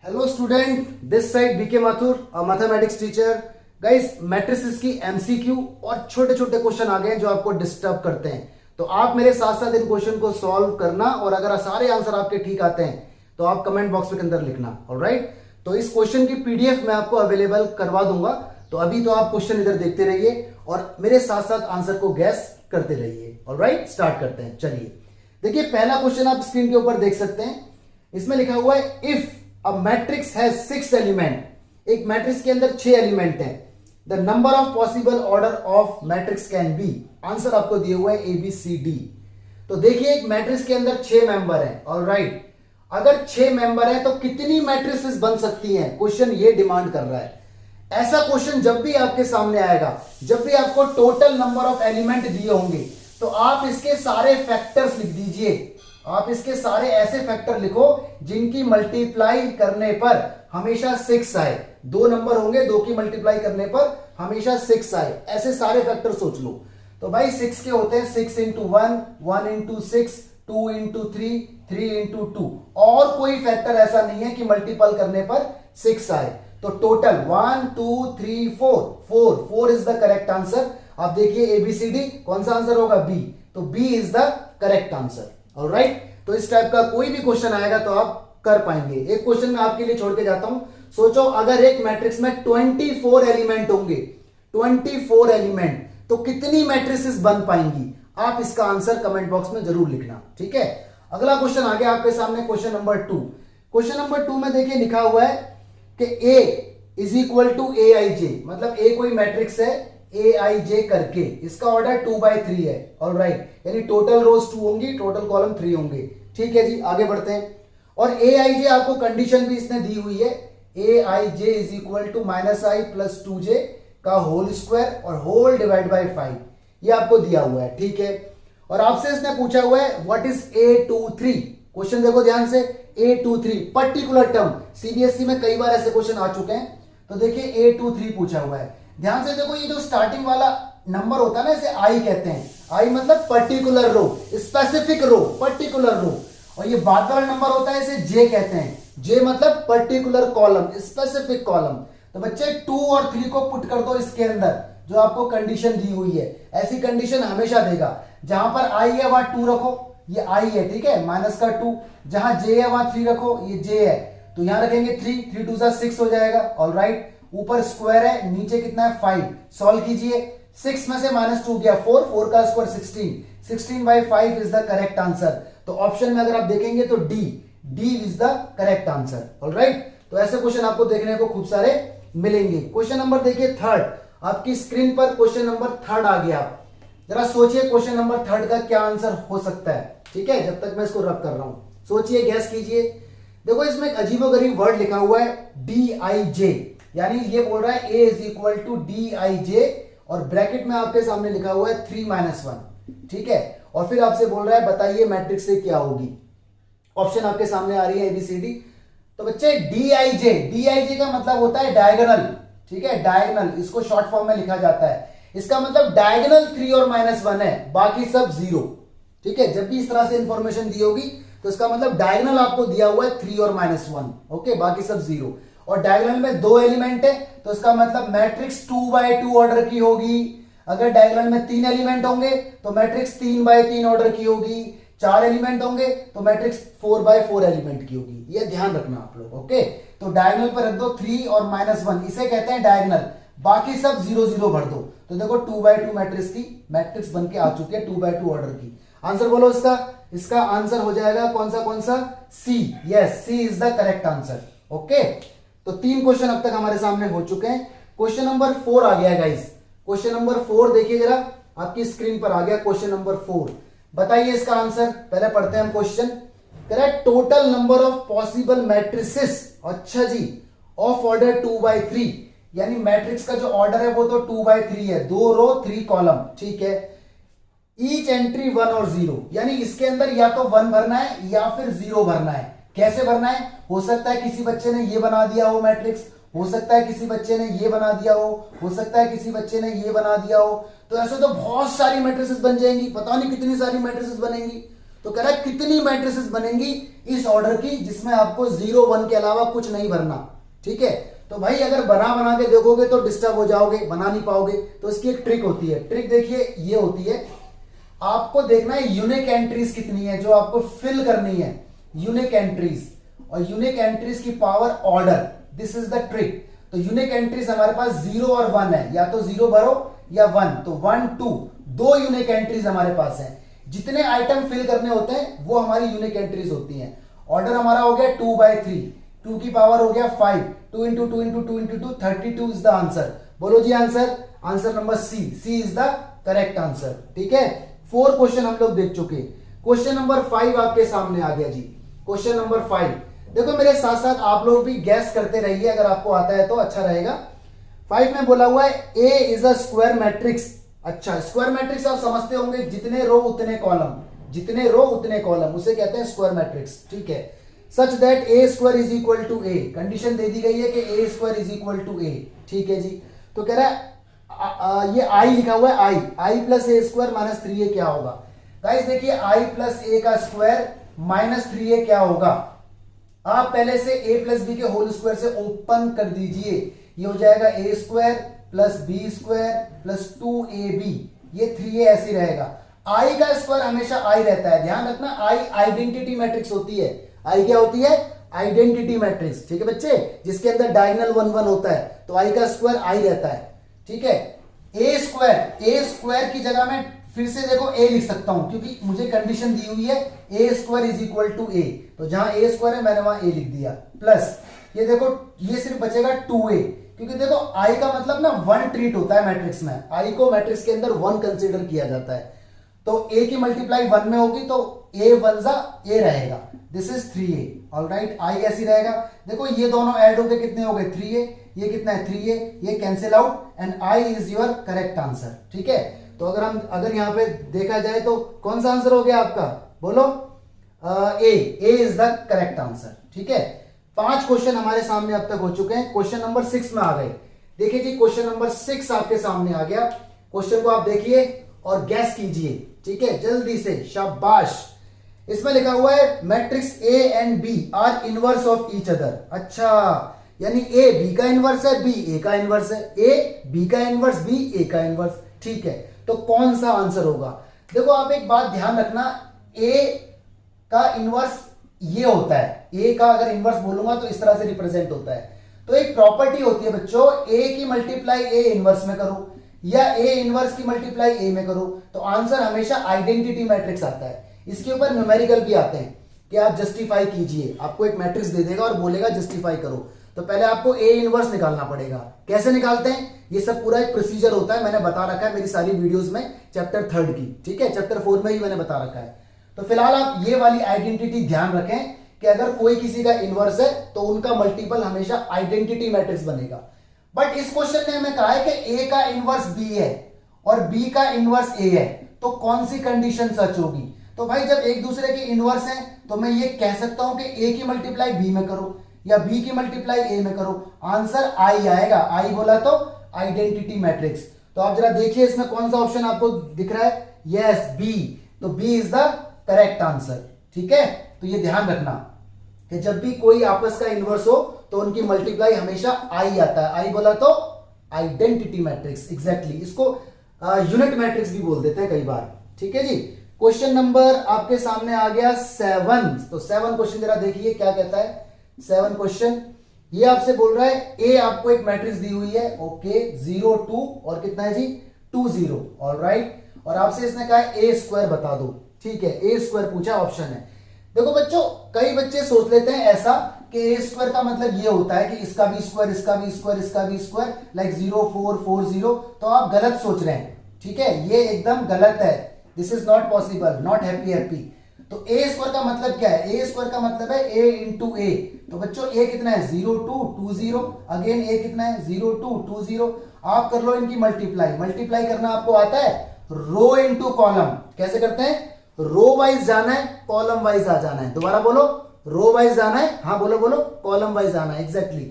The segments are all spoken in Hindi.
Hello student, this side BK Mathur, mathematics teacher. Guys, matrices की एमसीक्यू और छोटे छोटे क्वेश्चन आ गए हैं जो आपको डिस्टर्ब करते हैं। तो आप मेरे साथ साथ इन क्वेश्चन को सॉल्व करना, और अगर सारे आंसर आपके ठीक आते हैं तो आप कमेंट बॉक्स के अंदर लिखना। ऑलराइट, तो इस क्वेश्चन की पीडीएफ मैं आपको अवेलेबल करवा दूंगा। तो अभी तो आप क्वेश्चन इधर देखते रहिए और मेरे साथ साथ आंसर को गैस करते रहिए। ऑलराइट, स्टार्ट करते हैं। चलिए देखिए, पहला क्वेश्चन आप स्क्रीन के ऊपर देख सकते हैं। इसमें लिखा हुआ है if a matrix has 6 element. एक मैट्रिक्स के अंदर 6 एलिमेंट हैं, the number of possible order of matrix can be. Answer आपको दिए हुए है ABCD। तो देखिए, एक मैट्रिक्स के अंदर 6 मेंबर हैं। ऑलराइट, अगर 6 मेंबर हैं तो कितनी मैट्रिसेस बन सकती हैं, क्वेश्चन ये डिमांड कर रहा है। ऐसा क्वेश्चन जब भी आपके सामने आएगा, जब भी आपको टोटल नंबर ऑफ एलिमेंट दिए होंगे, तो आप इसके सारे फैक्टर्स लिख दीजिए। आप इसके सारे ऐसे फैक्टर लिखो जिनकी मल्टीप्लाई करने पर हमेशा 6 आए। 2 नंबर होंगे, 2 की मल्टीप्लाई करने पर हमेशा 6 आए। ऐसे सारे फैक्टर सोच लो। तो भाई 6 के होते हैं 6 into 1, 1 into 6, 2 into 3, 3 into 2। और कोई फैक्टर ऐसा नहीं है कि मल्टीपल करने पर 6 आए। तो total 1 2 3 4 is the correct answer. आप देखिए ABCD, कौन सा आंसर होगा? B। तो B is the correct answer. Alright, तो इस टाइप का कोई भी क्वेश्चन आएगा तो आप कर पाएंगे। एक क्वेश्चन मैं आपके लिए छोड़ के जाता हूं। सोचो, अगर एक मैट्रिक्स में 24 एलिमेंट होंगे, 24 एलिमेंट, तो कितनी मैट्रिसेस बन पाएंगी? आप इसका आंसर कमेंट बॉक्स में जरूर लिखना, ठीक है। अगला क्वेश्चन आ गया आपके सामने, क्वेश्चन नंबर 2। क्वेश्चन नंबर 2 में देखिए लिखा हुआ है कि A is equal to AIJ। मतलब A कोई मैट्रिक्स है AIJ करके, इसका ऑर्डर 2/3 है। ऑलराइट, यानी टोटल रोज 2 होंगी, टोटल कॉलम 3 होंगे। ठीक है जी, आगे बढ़ते हैं। और AIJ आपको कंडीशन भी इसने दी हुई है, AIJ is equal to -i + 2j का होल स्क्वायर और होल डिवाइड बाय 5। ये आपको दिया हुआ है, ठीक है। और आपसे इसने पूछा हुआ है व्हाट इज A23। क्वेश्चन देखो ध्यान से, A23 पर्टिकुलर टर्म। CBSE में कई बार ऐसे क्वेश्चन आ चुके हैं। तो देखिए A23 पूछा हुआ है। ध्यान से देखो, ये जो स्टार्टिंग वाला नंबर होता है ना, इसे I कहते हैं। I मतलब पर्टिकुलर रो, स्पेसिफिक रो, पर्टिकुलर रो। और ये बाद वाला नंबर होता है, इसे J कहते हैं। J मतलब पर्टिकुलर कॉलम, स्पेसिफिक कॉलम। तो बच्चे 2 और 3 को पुट कर दो इसके अंदर, जो आपको कंडीशन दी हुई है। ऐसी कंडीशन हमेशा देगा। जहां पर I है वहां 2 रखो, ये I है, ठीक है, -2। जहां J है वहां 3 रखो, ये J है। तो यहां रखेंगे 3, 3 2 6 हो जाएगा। ऑलराइट, ऊपर स्क्वायर है, नीचे कितना है 5। सॉल्व कीजिए, 6 में से -2 गया 4, 4 का square 16, 16/5 is the correct answer. तो ऑप्शन में अगर आप देखेंगे तो D is the correct answer. Alright, तो ऐसे क्वेश्चन आपको देखने को खूब सारे मिलेंगे। क्वेश्चन नंबर देखिए 3, आपकी स्क्रीन पर क्वेश्चन नंबर 3 आ गया। जरा सोचिए क्वेश्चन नंबर 3 का क्या आंसर हो सकता है, ठीक है। जब तक मैं इसको रब कर रहा हूं, सोचिए, गैस कीजिए। देखो, इसमें एक अजीबोगरीब वर्ड लिखा हुआ है DIJ, यानी ये बोल रहा है A is equal to DIJ, और ब्रैकेट में आपके सामने लिखा हुआ है 3 - 1, ठीक है। और फिर आपसे बोल रहा है बताइए मैट्रिक्स से क्या होगी। ऑप्शन आपके सामने आ रही है ABCD। तो बच्चे DIJ का मतलब होता है डायगोनल, ठीक है, डायगोनल। इसको शॉर्ट फॉर्म में लिखा जाता है। इसका मतलब डायगोनल 3 और -1 है, बाकी सब 0, ठीक है। जब भी इस तरह से इंफॉर्मेशन दी होगी तो इसका मतलब डायगोनल आपको दिया हुआ है 3 और -1, ओके, बाकी सब 0। और डायगोनल में 2 एलिमेंट है, तो इसका मतलब मैट्रिक्स 2/2 ऑर्डर की होगी। अगर डायगोनल में 3 एलिमेंट होंगे तो मैट्रिक्स 3/3 ऑर्डर की होगी। 4 एलिमेंट होंगे तो मैट्रिक्स 4/4 एलिमेंट की होगी। ये ध्यान रखना आप लोग, ओके। तो डायगोनल पर रख दो 3 और -1, इसे कहते हैं डायगोनल। बाकी सब 0 0 भर दो। तो देखो 2/2 मैट्रिक्स की मैट्रिक्स बन के आ चुकी है, 2/2 ऑर्डर की। आंसर बोलो इसका आंसर हो जाएगा कौन सा? C। Yes, C is the correct answer, okay. तो 3 क्वेश्चन अब तक हमारे सामने हो चुके हैं। क्वेश्चन नंबर 4 आ गया गाइस। क्वेश्चन नंबर 4 देखिए जरा, आपकी स्क्रीन पर आ गया क्वेश्चन नंबर 4। बताइए इसका आंसर। पहले पढ़ते हैं हम question. Correct total number of possible matrices, अच्छा जी, ऑफ ऑर्डर 2/3, यानी मैट्रिक्स का जो ऑर्डर है वो तो 2/3 है, 2 रो 3 कॉलम, ठीक है। ईच एंट्री 1 और 0, यानी इसके अंदर या तो 1 भरना है या फिर 0 भरना है। कैसे भरना है? हो सकता है किसी बच्चे ने ये बना दिया हो मैट्रिक्स, हो सकता है किसी बच्चे ने ये बना दिया हो सकता है किसी बच्चे ने ये बना दिया हो। तो ऐसे तो बहुत सारी मैट्रिसेस बन जाएंगी, पता नहीं कितनी सारी मैट्रिसेस बनेंगी। तो कह रहा है कितनी मैट्रिसेस बनेंगी इस ऑर्डर की जिसमें आपको 0 1 के अलावा कुछ नहीं भरना। ठीक है, तो भाई अगर बना के देखोगे तो डिस्टर्ब हो जाओगे, बना नहीं पाओगे। तो इसकी एक ट्रिक होती है, ट्रिक देखिए ये होती है, आपको देखना है यूनिक एंट्रीज कितनी है जो आपको फिल करनी है, यूनिक एंट्रीज, और यूनिक एंट्रीज की power order, this is the trick. तो यूनिक एंट्रीज हमारे पास 0 और 1 है, या तो 0 भरो या 1, तो 1 2 दो यूनिक एंट्रीज हमारे पास हैं। जितने आइटम फिल करने होते हैं वो हमारी यूनिक एंट्रीज होती हैं। ऑर्डर हमारा हो गया 2/3, 2 की पावर हो गया 5, 2 into 2 into 2 into 2, 32 is the answer. बोलो जी answer, answer number C is the correct answer. ठीक है, 4 क्वेश्चन हम लोग देख चुके। क्वेश्चन नंबर 5 आपके सामने आ गया जी। क्वेश्चन नंबर 5 देखो, मेरे साथ साथ आप लोग भी गैस करते रहिए, अगर आपको आता है तो अच्छा रहेगा। 5 में बोला हुआ है A is a square matrix. अच्छा, स्क्वायर मैट्रिक्स आप समझते होंगे, जितने रो उतने कॉलम, जितने रो उतने कॉलम, उसे कहते हैं स्क्वायर मैट्रिक्स। ठीक है, such that A square is equal to A, condition दे दी गई है कि A square is equal to A. ठीक है जी, तो कह रहा है ये आई लिखा हुआ है, आई प्लस ए स्क्वायर माइनस 3a क्या होगा। गाइस देखिए, आई प्लस ए का स्क्वायर माइनस 3a क्या होगा। आप पहले से a प्लस बी के होल स्क्वायर से ओपन कर दीजिए, ये हो जाएगा a square plus B square plus 2ab, ये 3a ऐसे रहेगा। i का स्क्वायर हमेशा i रहता है, ध्यान रखना, i आइडेंटिटी मैट्रिक्स होती है। i क्या होती है, आइडेंटिटी मैट्रिक्स। ठीक है बच्चे, जिसके अंदर डायगोनल 1 1 होता है, तो i का स्क्वायर i रहता है। ठीक है, a स्क्वायर की जगह में फिर से देखो a लिख सकता हूं, क्योंकि मुझे कंडीशन दी हुई है a square is equal to a, तो जहां a स्क्वायर है मैंने वहां a लिख दिया, प्लस ये देखो ये सिर्फ बचेगा 2a, क्योंकि देखो i का मतलब ना 1 ट्रीट होता है मैट्रिक्स में, i को मैट्रिक्स के अंदर 1 कंसीडर किया जाता है। तो a की मल्टीप्लाई 1 में होगी तो a 1 जा a रहेगा, this is 3a। Alright, i ऐसी रहेगा। देखो ये दोनों ऐड होके कितने हो गए 3a, ये कितना है 3a, ये cancel out and i is your correct answer. ठीक है, तो अगर यहां पे देखा जाए तो कौन सा आंसर हो गया आपका, बोलो, ए इज द करेक्ट आंसर। ठीक है, 5 क्वेश्चन हमारे सामने अब तक हो चुके हैं। क्वेश्चन नंबर 6 में आ गए। देखिए जी, क्वेश्चन नंबर 6 आपके सामने आ गया। क्वेश्चन को आप देखिए और गैस कीजिए। ठीक है, जल्दी से, शाबाश। इसमें लिखा हुआ है matrix A and B are inverse of each other. अच्छा, यानी ए बी का इनवर्स है, बी ए का इनवर्स है, ए बी का इनवर्स, बी ए का इनवर्स। ठीक है, तो कौन सा आंसर होगा। देखो आप एक बात ध्यान रखना, ए का इनवर्स ये होता है, ए का अगर इनवर्स बोलूंगा तो इस तरह से रिप्रेजेंट होता है। तो एक प्रॉपर्टी होती है बच्चों, ए की मल्टीप्लाई ए इनवर्स में करो या ए इनवर्स की मल्टीप्लाई ए में करो, तो आंसर हमेशा आइडेंटिटी मैट्रिक्स आता है। इसके ऊपर न्यूमेरिकल भी आते हैं कि आप जस्टिफाई कीजिए, आपको एक मैट्रिक्स दे देगा और बोलेगा जस्टिफाई करो, तो पहले आपको ए इनवर्स निकालना पड़ेगा। कैसे निकालते हैं, ये सब पूरा एक प्रोसीजर होता है, मैंने बता रखा है मेरी सारी वीडियोस में, चैप्टर 3 की। ठीक है, चैप्टर 4 में ही मैंने बता रखा है। तो फिलहाल आप ये वाली आइडेंटिटी ध्यान रखें कि अगर कोई किसी का इनवर्स है तो उनका मल्टीपल हमेशा आइडेंटिटी मैट्रिक्स बनेगा। बट इस क्वेश्चन ने हमें कहा है कि ए का इनवर्स बी है और बी का इनवर्स ए है, तो कौन सी कंडीशन सच होगी। तो भाई जब एक दूसरे के इनवर्स हैं तो मैं ये कह सकता हूं कि ए की मल्टीप्लाई बी में करो या बी की मल्टीप्लाई ए में करो, आंसर आई आएगा। आई बोला तो आइडेंटिटी मैट्रिक्स। तो आप जरा देखिए इसमें कौन सा ऑप्शन आपको दिख रहा है, यस बी, तो B is the correct answer. ठीक है, तो ये ध्यान रखना कि जब भी कोई आपस का इनवर्स हो तो उनकी मल्टीप्लाई हमेशा आई आता है। आई बोला तो आइडेंटिटी मैट्रिक्स, एग्जैक्टली, इसको यूनिट मैट्रिक्स भी बोल देते हैं कई बार। ठीक है जी, क्वेश्चन नंबर आपके सामने आ गया 7। तो 7 क्वेश्चन जरा देखिए क्या कहता है। 7 क्वेश्चन ये आपसे बोल रहा है, ए आपको एक मैट्रिक्स दी हुई है, ओके, 0 2 और कितना है जी 2 0, ऑलराइट, और आपसे इसने कहा है ए स्क्वायर बता दो। ठीक है, ए स्क्वायर पूछा, ऑप्शन है। देखो बच्चों, कई बच्चे सोच लेते हैं ऐसा कि ए स्क्वायर का मतलब ये होता है कि इसका भी स्क्वायर, इसका भी स्क्वायर, इसका भी स्क्वायर, लाइक 0 4 4 0, तो आप गलत सोच रहे हैं। ठीक है, ये एकदम गलत है, this is not possible, not happy. तो ए स्क्वायर का मतलब क्या है, ए स्क्वायर का मतलब है ए इंटू ए। तो बच्चों ए कितना है 0 2 2 0, अगेन ए कितना है 0 2 2 0। आप कर लो इनकी मल्टीप्लाई। मल्टीप्लाई करना आपको आता है, रो इंटू कॉलम। कैसे करते हैं, रो वाइज जाना है, कॉलम वाइज आ जाना है। दोबारा बोलो, रो वाइज जाना है, हाँ बोलो बोलो, कॉलम वाइज आना है, एग्जैक्टली।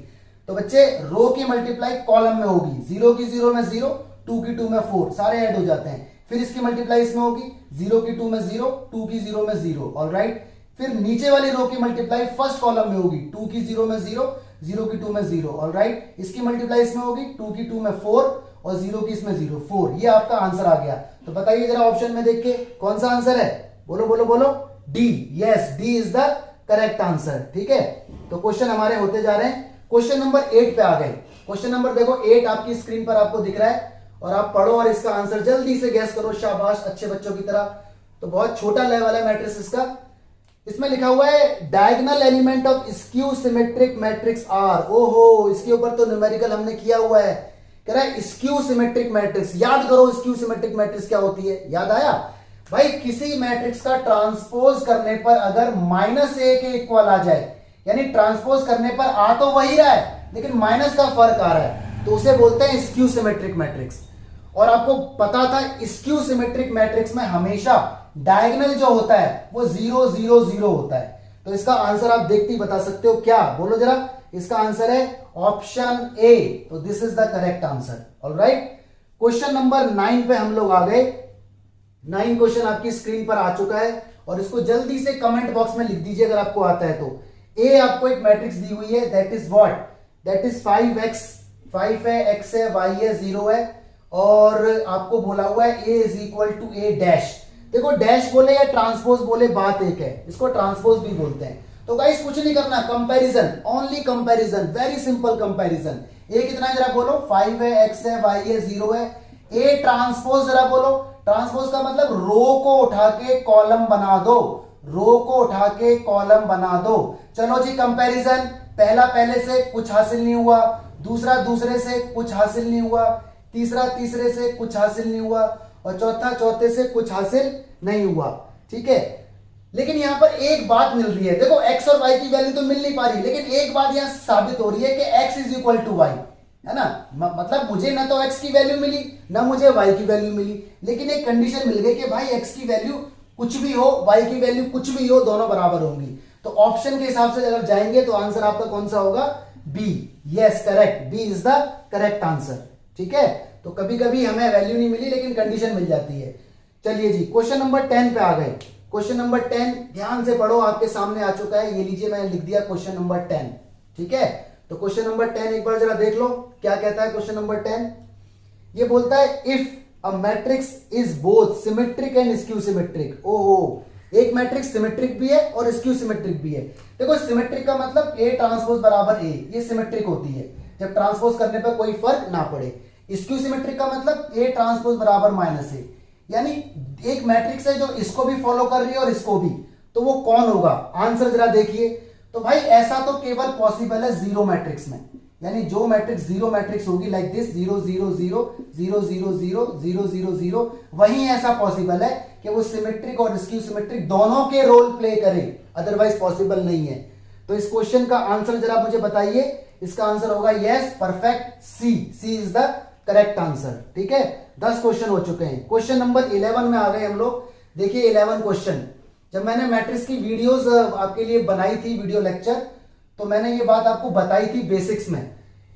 तो बच्चे रो की मल्टीप्लाई कॉलम में होगी, 0 की 0 में 0, 2 की 2 में 4, सारे ऐड हो जाते हैं। फिर इसकी मल्टीप्लाई इसमें होगी, 0 की 2 में 0, 2 की 0 में 0, ऑलराइट। फिर नीचे वाली रो की मल्टीप्लाई फर्स्ट कॉलम में होगी, 2 की 0 में 0, 0 की 2 में 0, ऑलराइट। इसकी मल्टीप्लाई इसमें होगी, 2 की 2 में 4 और 0 की इसमें 0, 4। ये आपका आंसर आ गया। तो बताइए जरा ऑप्शन में देख के कौन सा आंसर है, बोलो बोलो बोलो। D, yes, D is the correct answer, ठीक है। तो क्वेश्चन हमारे होते जा रहे हैं। क्वेश्चन नंबर 8 पे आ गए। क्वेश्चन नंबर देखो 8 आपकी स्क्रीन पर आपको दिख रहा है और आप पढ़ो और इसका आंसर जल्दी से गैस करो, शाबाश, अच्छे बच्चों की तरह। तो बहुत छोटा लेवल है मैट्रिक्स का। इसमें लिखा हुआ है diagonal element of skew symmetric matrix are. ओहो, इसके ऊपर तो न्यूमेरिकल हमने किया हुआ है। कह रहा है स्क्यू सिमेट्रिक मैट्रिक्स। याद करो स्क्यू सिमेट्रिक मैट्रिक्स क्या होती है, याद आया भाई? किसी मैट्रिक्स का ट्रांसपोज करने पर अगर -a के इक्वल आ जाए, यानी ट्रांसपोज करने पर आ तो वही रहा है लेकिन माइनस का फर्क आ रहा है, तो उसे बोलते हैं स्क्यू सिमेट्रिक मैट्रिक्स। और आपको पता था स्क्यू सिमेट्रिक मैट्रिक्स में हमेशा डायगोनल जो होता है वो 0 0 0 होता है। तो इसका आंसर आप देखते ही बता सकते हो क्या, बोलो जरा। इसका आंसर है ऑप्शन ए। तो this is the correct answer, alright. Question number 9 पे हम लोग आ गए। 9 क्वेश्चन आपकी स्क्रीन पर आ चुका है और इसको जल्दी से कमेंट बॉक्स में लिख दीजिए अगर आपको आता है तो। ए आपको एक मैट्रिक्स दी हुई है, that is what, that is 5x, 5 है, x है, y है, 0 है, और आपको बोला हुआ है a is equal to a dash. देखो डैश बोले या ट्रांसपोज बोले बात एक है, इसको ट्रांसपोज भी बोलते हैं। तो गाइस कुछ नहीं करना, comparison, only comparison, very simple comparison. A कितना है जरा बोलो, 5 है, x है, y है, 0 है। ए ट्रांसपोज जरा बोलो। ट्रांसपोज का मतलब रो को उठा के कॉलम बना दो, रो को उठा के कॉलम बना दो। चलो जी कंपैरिजन, पहला पहले से कुछ हासिल नहीं हुआ, दूसरा दूसरे से कुछ हासिल नहीं हुआ, तीसरा तीसरे से कुछ हासिल नहीं हुआ, और चौथा चौथे से कुछ हासिल नहीं हुआ, ठीक है। लेकिन यहां पर एक बात मिल रही है, देखो x और y की वैल्यू तो मिल नहीं पा रही, लेकिन एक बात यहां साबित हो रही है कि x is equal to y, है ना। मतलब मुझे ना तो x की वैल्यू मिली ना मुझे y की वैल्यू मिली, लेकिन एक कंडीशन मिल गई कि भाई x की वैल्यू कुछ भी हो, y की वैल्यू कुछ भी हो, दोनों बराबर होंगी। तो ऑप्शन के हिसाब से अगर जाएंगे तो आंसर आपका कौन सा होगा, B. Yes correct, B is the correct answer, ठीक है। तो कभी कभी हमें वैल्यू नहीं मिली लेकिन कंडीशन मिल जाती है। चलिए जी क्वेश्चन नंबर 10 पे आ गए। क्वेश्चन नंबर 10 ध्यान से पढ़ो, आपके सामने आ चुका है, ये लीजिए मैंने लिख दिया क्वेश्चन नंबर 10, ठीक है। तो क्वेश्चन नंबर 10 एक बार जरा देख लो क्या कहता है क्वेश्चन नंबर 10। ये बोलता है if a matrix is both symmetric and skew symmetric. ओहो, एक मैट्रिक्स सिमेट्रिक भी है और स्क्यू सिमेट्रिक भी है। देखो सिमेट्रिक का मतलब ए ट्रांसपोज बराबर ए, ये सिमेट्रिक होती है जब ट्रांसपोज करने पर कोई फर्क ना पड़े। स्क्यू सिमेट्रिक का मतलब ए ट्रांसपोज बराबर -a, यानी एक मैट्रिक्स है जो इसको भी फॉलो कर रही है और इसको भी, तो वो कौन होगा, आंसर जरा देखिए। तो भाई ऐसा तो केवल पॉसिबल है जीरो मैट्रिक्स में, यानी जो मैट्रिक्स जीरो मैट्रिक्स होगी लाइक दिस 0 0 0 0 0 0 0 0 0, वही ऐसा पॉसिबल है कि वो सिमेट्रिक और स्क्यू सिमेट्रिक दोनों के रोल प्ले करे, अदरवाइज पॉसिबल नहीं है। तो इस क्वेश्चन का आंसर जरा मुझे बताइए। इसका आंसर होगा yes, perfect, C, C is the correct answer, ठीक है। 10 क्वेश्चन हो चुके हैं। क्वेश्चन नंबर 11 में आ गए हम लोग। देखिए 11 क्वेश्चन, जब मैंने मैट्रिक्स की वीडियोस आपके लिए बनाई थी, वीडियो लेक्चर, तो मैंने ये बात आपको बताई थी बेसिक्स में।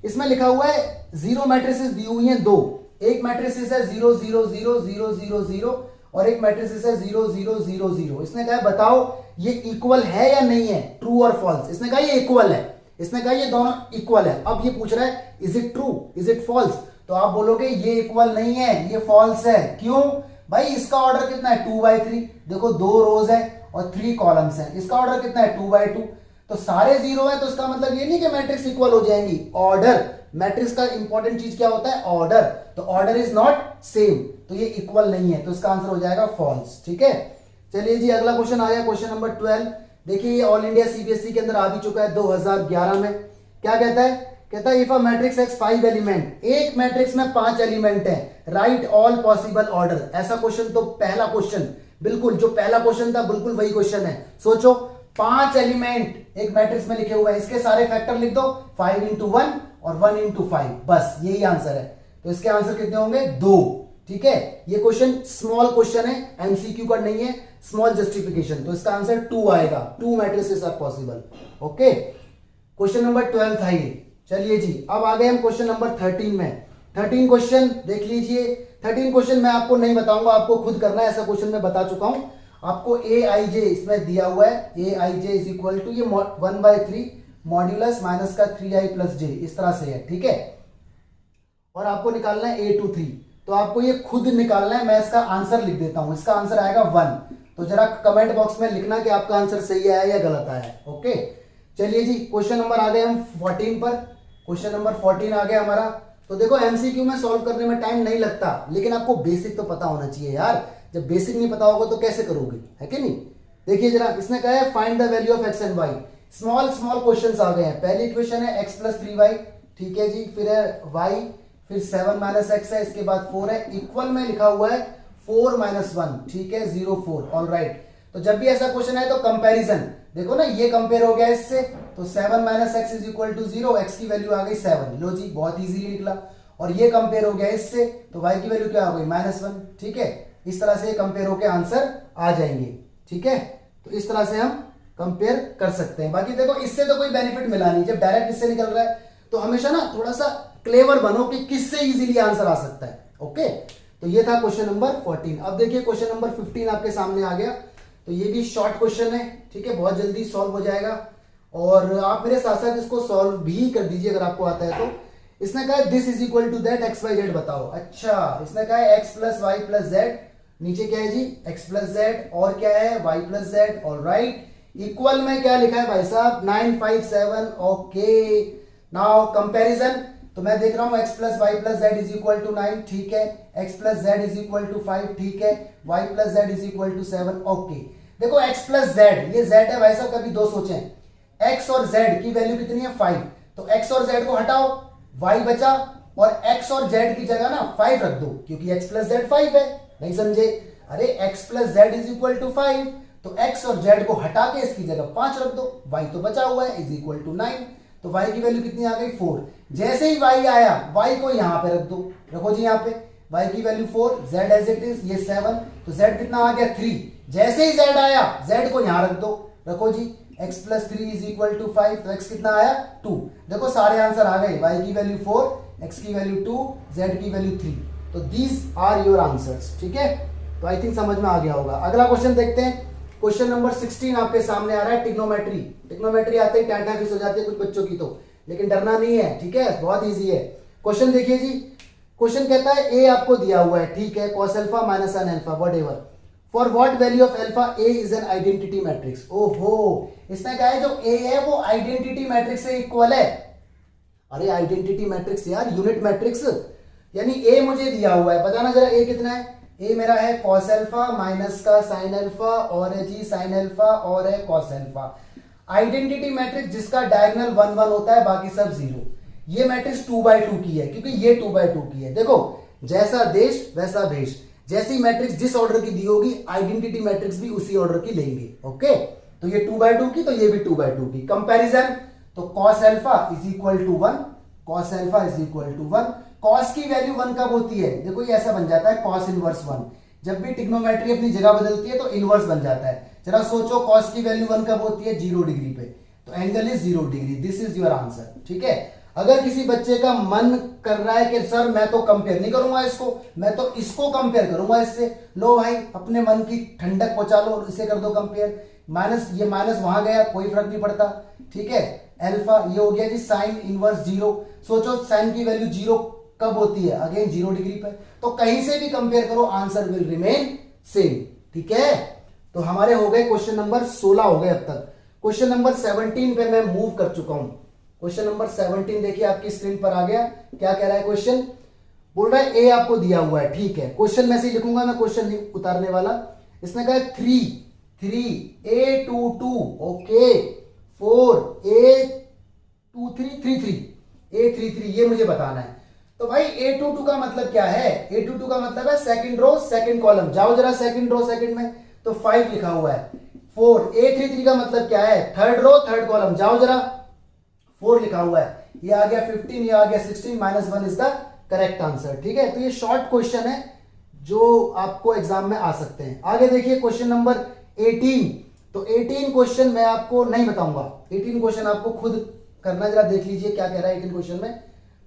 इसमें लिखा हुआ है जीरो मैट्रिसेस दी हुई हैं दो, एक मैट्रिसेस है 0 0 0 0 0 0 और एक मैट्रिसेस है 0 0 0 0। इसने कहा बताओ ये इक्वल है या नहीं है, ट्रू और फॉल्स। इसने कहा ये इक्वल है, इसने कहा ये दोनों इक्वल है। अब ये पूछ रहा है is it true, is it falls, तो आप बोलोगे ये इक्वल नहीं है, ये फॉल्स है। क्यों भाई, इसका ऑर्डर कितना है 2/3, देखो 2 रोज है और 3 कॉलम्स हैं। इसका ऑर्डर कितना है 2/2, तो सारे 0 है, तो इसका मतलब ये नहीं कि मैट्रिक्स इक्वल हो जाएंगी। ऑर्डर, मैट्रिक्स का इंपॉर्टेंट चीज क्या होता है, ऑर्डर। तो ऑर्डर इज नॉट सेम, तो ये इक्वल नहीं है, तो इसका आंसर हो जाएगा फॉल्स, ठीक है। चलिए जी अगला क्वेश्चन आ गया, क्वेश्चन नंबर 12। देखिए ये ऑल इंडिया सीबीएसई के अंदर आ भी चुका है 2011 में। क्या कहता है, कहता है if a matrix x 5 element, एक मैट्रिक्स में 5 एलिमेंट है, राइट ऑल पॉसिबल ऑर्डर। ऐसा क्वेश्चन तो पहला क्वेश्चन, बिल्कुल जो पहला क्वेश्चन था बिल्कुल वही क्वेश्चन है। सोचो 5 एलिमेंट एक मैट्रिक्स में लिखे हुए हैं, इसके सारे फैक्टर लिख दो, 5 into 1 और 1 into 5, बस यही आंसर है। तो इसके आंसर कितने होंगे, 2, ठीक है। ये क्वेश्चन स्मॉल क्वेश्चन है, एमसीक्यू का नहीं है, स्मॉल जस्टिफिकेशन, तो इसका आंसर 2 आएगा। 2 matrices are possible, okay. Question number 12 था ये। चलिए जी अब आ गए हम क्वेश्चन नंबर 13 में। 13 क्वेश्चन देख लीजिए। 13 क्वेश्चन मैं आपको नहीं बताऊंगा, आपको खुद करना है, ऐसा क्वेश्चन मैं बता चुका हूं आपको। ए आई जे इसमें दिया हुआ है, ए आई जे इज इक्वल टू ये 1/3 मॉड्यूलस माइनस का 3i प्लस जे, इस तरह से है, ठीक है। और आपको निकालना है a to 3, तो आपको ये खुद निकालना है। मैं इसका आंसर लिख देता हूं, इसका आंसर आएगा 1। तो जरा कमेंट बॉक्स में लिखना कि आपका आंसर सही आया या गलत आया है, ओके। चलिए जी, क्वेश्चन नंबर आ गए हम 14 पर। क्वेश्चन नंबर 14 आ गया हमारा। तो देखो एमसीक्यू में सॉल्व करने में टाइम नहीं लगता, लेकिन आपको बेसिक तो पता होना चाहिए यार। जब बेसिक नहीं पता होगा तो कैसे करोगे, है कि नहीं। देखिए जरा, इसने कहा है find the value of x and y. Small small questions आ गए हैं। पहली इक्वेशन है x प्लस 3y, ठीक है जी, फिर है y, फिर 7 माइनस एक्स है, इसके बाद 4 है, इक्वल में लिखा हुआ है 4 माइनस 1, ठीक है 0 4, ऑल राइट। तो जब भी ऐसा क्वेश्चन है तो कंपैरिजन देखो ना, ये कंपेयर हो गया इससे, तो 7 minus X is equal to 0, X की वैल्यू आ गई 7, लो जी बहुत इजीली निकला। और ये कंपेयर हो गया इससे, तो y की वैल्यू क्या हो गई -1, ठीक है। इस तरह से कंपेयर होकर आंसर आ जाएंगे, ठीक है। तो इस तरह से हम कंपेयर कर सकते हैं। बाकी देखो इससे तो कोई बेनिफिट मिला नहीं, जब डायरेक्ट इससे निकल रहा है तो हमेशा ना थोड़ा सा क्लेवर बनो कि किससे इजीली आंसर आ सकता है, ओके। तो ये था क्वेश्चन नंबर 14। अब देखिए क्वेश्चन नंबर 15 आपके सामने आ गया। तो ये भी शॉर्ट क्वेश्चन है, ठीक है, बहुत जल्दी सॉल्व हो जाएगा। और आप मेरे साथ साथ इसको सॉल्व भी कर दीजिए अगर आपको आता है तो। इसने कहा है this is equal to that X Y Z बताओ। अच्छा, इसने कहा है X plus Y plus Z, नीचे क्या है जी x प्लस जेड, और क्या है y plus Z, all right. Equal में क्या लिखा है भाई साहब 957, ओके। नाउ कंपैरिजन, तो मैं देख रहा हूं x plus Y plus Z is equal to 9, ठीक है, x plus Z is equal to 5, ठीक है, y plus Z is equal to 7, okay. देखो x प्लस जेड, ये z है भाई साहब, कभी दो सोचें, x और z की वैल्यू कितनी है 5, तो x और z को हटाओ, y बचा, और x और z की जगह ना 5 रख दो, क्योंकि x प्लस जेड 5 है, नहीं समझे। अरे x plus Z is equal to 5, तो x और z को हटा के इसकी जगह 5 रख दो, y तो बचा हुआ है इज इक्वल टू 9, तो y की वैल्यू कितनी आ गई 4। जैसे ही y आया, y को यहां पे रख दो, रखो जी यहां पे, y की value 4, z as it is, ये 7, तो z कितना आ गया 3। जैसे ही z आया, z को यहां रख दो, रखो जी, x plus 3 is equal to 5, तो x कितना आया 2। देखो सारे आंसर आ गए, y की वैल्यू 4, x की वैल्यू 2, z की वैल्यू 3। तो दीज आर योर आंसर्स, ठीक है। तो आई थिंक समझ में आ गया होगा। अगला क्वेश्चन देखते हैं। क्वेश्चन नंबर 16 आपके सामने आ रहा है, टिग्नोमेट्री। टिग्नोमेट्री आते ही टैंटा फिस हो जाती है कुछ बच्चों की, तो लेकिन डरना नहीं है, ठीक है, बहुत इजी है। क्वेश्चन देखिए जी, क्वेश्चन कहता है ए आपको दिया हुआ है, ठीक है, cos alpha minus sin alpha whatever, for what value of alpha A is an identity matrix. ओहो, इसने कहा है जो ए है वो आइडेंटिटी मैट्रिक्स से इक्वल है। अरे आइडेंटिटी मैट्रिक्स यार, यूनिट मैट्रिक्स, यानी ए मुझे दिया हुआ है, बताना जरा ए कितना है। ए मेरा है cos अल्फा माइनस का sin अल्फा, और है जी sin अल्फा, और है cos अल्फा। आइडेंटिटी मैट्रिक्स जिसका डायगोनल 1 1 होता है, बाकी सब 0। ये मैट्रिक्स 2/2 की है, क्योंकि ये 2/2 की है। देखो जैसा देश वैसा भेष, जैसी मैट्रिक्स जिस ऑर्डर की दी होगी, आइडेंटिटी मैट्रिक्स भी उसी ऑर्डर की लेंगे, ओके। तो ये 2/2 की, तो ये भी 2/2 की। कंपैरिजन, तो cos alpha is equal to 1, cos alpha is equal to 1। cos की वैल्यू 1 कब होती है, देखो ये ऐसा बन जाता है cos इनवर्स 1। जब भी टिग्नोमेट्री अपनी जगह बदलती है तो इनवर्स बन जाता है। जरा सोचो cos की वैल्यू 1 कब होती है, 0 डिग्री पे, तो angle is 0 degree. This is your answer, ठीक है। अगर किसी बच्चे का मन कर रहा है कि सर मैं तो कंपेयर नहीं करूंगा इसको, मैं तो इसको कंपेयर करूंगा इससे, लो भाई अपने मन की ठंडक पहुंचा लो और इसे कर दो कंपेयर। माइनस, ये माइनस वहां गया, कोई फर्क नहीं पड़ता, ठीक है। अल्फा ये हो गया जी साइन इनवर्स 0। सोचो साइन की वैल्यू 0 कब होती है, अगेन 0 डिग्री पर। तो कहीं से भी कंपेयर करो, आंसर विल रिमेन सेम, ठीक है। तो हमारे हो गए क्वेश्चन नंबर 16 हो गए अब तक। क्वेश्चन नंबर 17 पे मैं मूव कर चुका हूं। क्वेश्चन नंबर 17 देखिए आपकी स्क्रीन पर आ गया। क्या कह रहा है क्वेश्चन, बोल रहा है ए आपको दिया हुआ है, ठीक है। क्वेश्चन में से ही लिखूंगा मैं, क्वेश्चन नहीं उतारने वाला। इसने कहा 3 A22, ओके, 4 A23 A33, ये मुझे बताना है। तो भाई A22 का मतलब क्या है, A22 का मतलब है सेकंड रो सेकंड कॉलम। जाओ जरा सेकंड रो सेकंड में, तो 5 लिखा हुआ है। 4 A33 का मतलब क्या है, थर्ड रो थर्ड कॉलम, जाओ जरा, 4 लिखा हुआ है। ये आ गया 15, ये आ गया 16, -1 इज द करेक्ट आंसर, ठीक है। तो ये शॉर्ट क्वेश्चन है जो आपको एग्जाम में आ सकते हैं। आगे देखिए क्वेश्चन नंबर 18। तो 18 क्वेश्चन मैं आपको नहीं बताऊंगा, 18 क्वेश्चन आपको खुद करना। जरा देख लीजिए क्या कह रहा है 18 क्वेश्चन में,